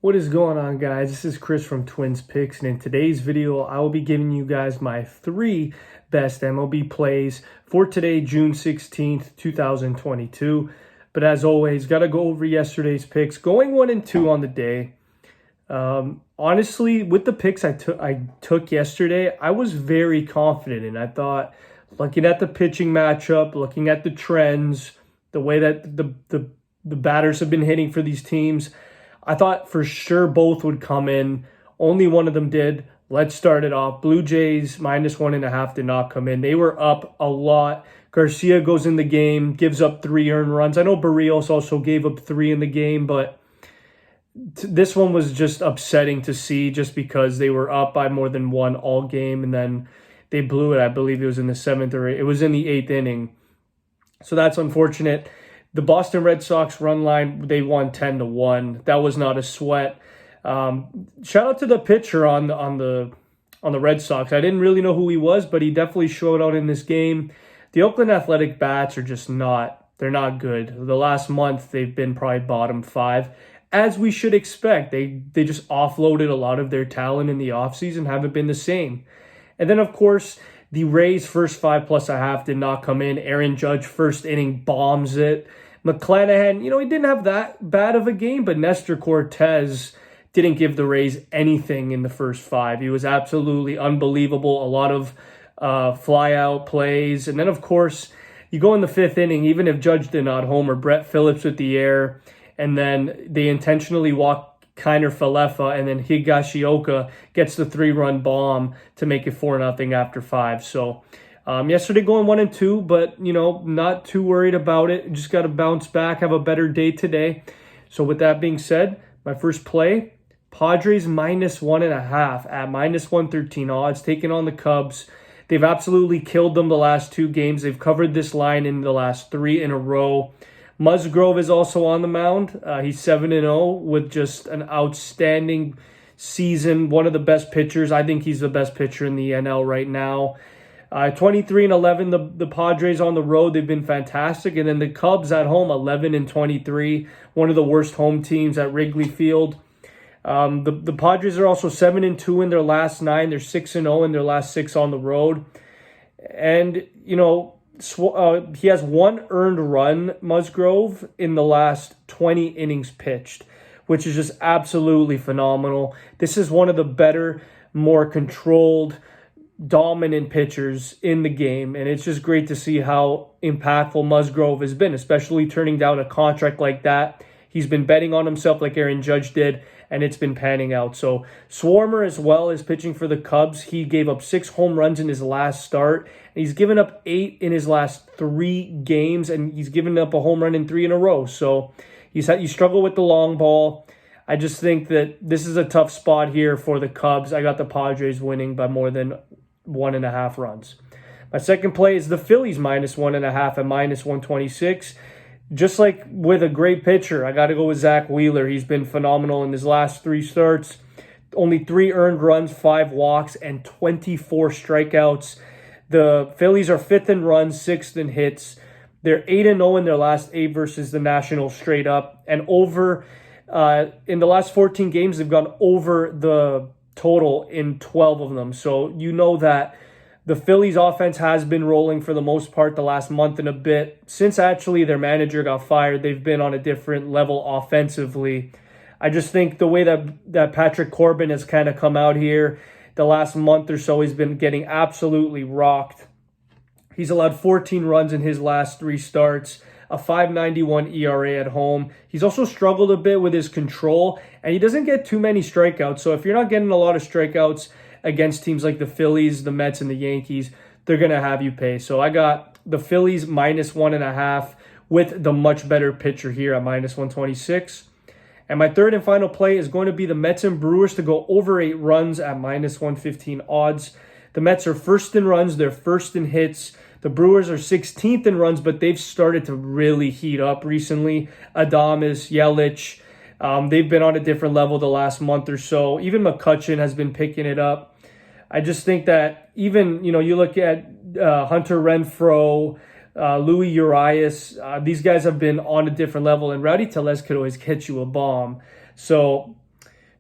What is going on, guys? This is Chris from Pickzz, and in today's video I will be giving you guys my 3 best MLB plays for today, June 16th, 2022. But as always, got to go over yesterday's picks, going 1 and 2 on the day. Honestly, with the picks I took yesterday, I was very confident, and I thought, looking at the pitching matchup, looking at the trends, the way that the batters have been hitting for these teams, I thought for sure both would come in. Only one of them did. Let's start it off. Blue Jays -1.5 did not come in. They were up a lot. Garcia goes in the game, gives up 3 earned runs. I know Barrios also gave up 3 in the game, but this one was just upsetting to see just because they were up by more than 1 all game, and then they blew it. I believe it was in the 7th or 8th. It was in the 8th inning. So that's unfortunate. The Boston Red Sox run line, they won 10-1. That was not a sweat. Shout out to the pitcher on the Red Sox. I didn't really know who he was, but he definitely showed out in this game. The Oakland Athletic bats are just they're not good. The last month, they've been probably bottom 5, as we should expect. They just offloaded a lot of their talent in the offseason, haven't been the same. And then, of course, the Rays' first 5+1/2 did not come in. Aaron Judge, first inning, bombs it. McClanahan, he didn't have that bad of a game, but Nestor Cortez didn't give the Rays anything in the first 5. He was absolutely unbelievable. A lot of fly-out plays. And then, of course, you go in the 5th inning, even if Judge did not homer, Brett Phillips with the air, and then they intentionally walk Kiner Falefa, and then Higashioka gets the 3-run bomb to make it 4-0 after 5. So yesterday going 1 and 2, but not too worried about it. Just got to bounce back, have a better day today. So with that being said, my first play, Padres -1.5 at -113 odds, taking on the Cubs. They've absolutely killed them the last 2 games. They've covered this line in the last 3 in a row. Musgrove is also on the mound. He's 7-0 with just an outstanding season. One of the best pitchers. I think he's the best pitcher in the NL right now. 23-11, the Padres on the road. They've been fantastic. And then the Cubs at home, 11-23. One of the worst home teams at Wrigley Field. The Padres are also 7-2 in their last 9. They're 6-0 in their last 6 on the road. And, he has 1 earned run, Musgrove, in the last 20 innings pitched, which is just absolutely phenomenal. This is one of the better, more controlled, dominant pitchers in the game, and it's just great to see how impactful Musgrove has been, especially turning down a contract like that. He's been betting on himself like Aaron Judge did, and it's been panning out. So Swarmer as well is pitching for the Cubs. He gave up 6 home runs in his last start. And he's given up 8 in his last 3 games, and he's given up a home run in 3 in a row. So you struggle with the long ball. I just think that this is a tough spot here for the Cubs. I got the Padres winning by more than 1.5 runs. My second play is the Phillies -1.5 at -126. Just like with a great pitcher, I got to go with Zach Wheeler. He's been phenomenal in his last 3 starts. Only 3 earned runs, 5 walks, and 24 strikeouts. The Phillies are 5th in runs, 6th in hits. They're 8-0 in their last 8 versus the Nationals straight up. And over in the last 14 games, they've gone over the total in 12 of them. So that the Phillies offense has been rolling for the most part the last month and a bit. Since actually their manager got fired, they've been on a different level offensively. I just think the way that Patrick Corbin has kind of come out here the last month or so, he's been getting absolutely rocked. He's allowed 14 runs in his last 3 starts, a 5.91 ERA at home. He's also struggled a bit with his control, and he doesn't get too many strikeouts. So if you're not getting a lot of strikeouts against teams like the Phillies, the Mets, and the Yankees, they're going to have you pay. So I got the Phillies -1.5 with the much better pitcher here at -126. And my third and final play is going to be the Mets and Brewers to go over 8 runs at -115 odds. The Mets are 1st in runs. They're 1st in hits. The Brewers are 16th in runs, but they've started to really heat up recently. Adames, Yelich, they've been on a different level the last month or so. Even McCutchen has been picking it up. I just think that even, you look at Hunter Renfroe, Louis Urias. These guys have been on a different level, and Rowdy Tellez could always catch you a bomb. So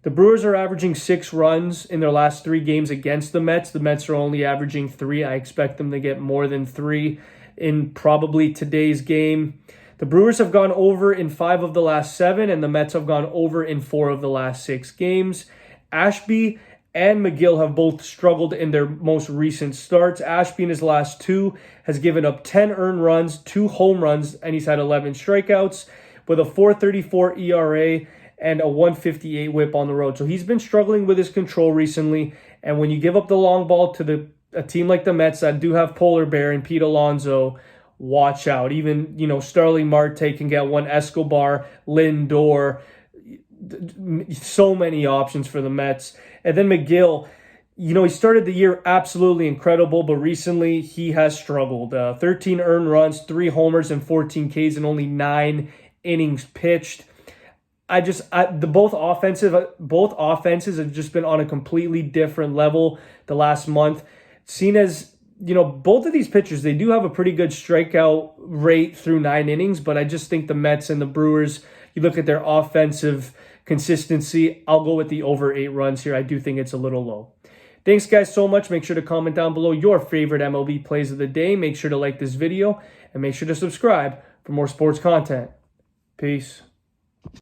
The Brewers are averaging 6 runs in their last 3 games against the Mets. The Mets are only averaging 3. I expect them to get more than 3 in probably today's game. The Brewers have gone over in 5 of the last 7, and the Mets have gone over in 4 of the last 6 games. Ashby and McGill have both struggled in their most recent starts. Ashby in his last 2 has given up 10 earned runs, 2 home runs, and he's had 11 strikeouts with a 4.34 ERA and a 158 whip on the road. So he's been struggling with his control recently. And when you give up the long ball to a team like the Mets that do have Polar Bear and Pete Alonso, watch out. Even, Starling Marte can get one, Escobar, Lindor, so many options for the Mets. And then McGill, he started the year absolutely incredible, but recently he has struggled. 13 earned runs, 3 homers, and 14 Ks in only 9 innings pitched. Both offenses have just been on a completely different level the last month. Seen as, both of these pitchers, they do have a pretty good strikeout rate through 9 innings, but I just think the Mets and the Brewers, you look at their offensive consistency, I'll go with the over 8 runs here. I do think it's a little low. Thanks, guys, so much. Make sure to comment down below your favorite MLB plays of the day. Make sure to like this video and make sure to subscribe for more sports content. Peace.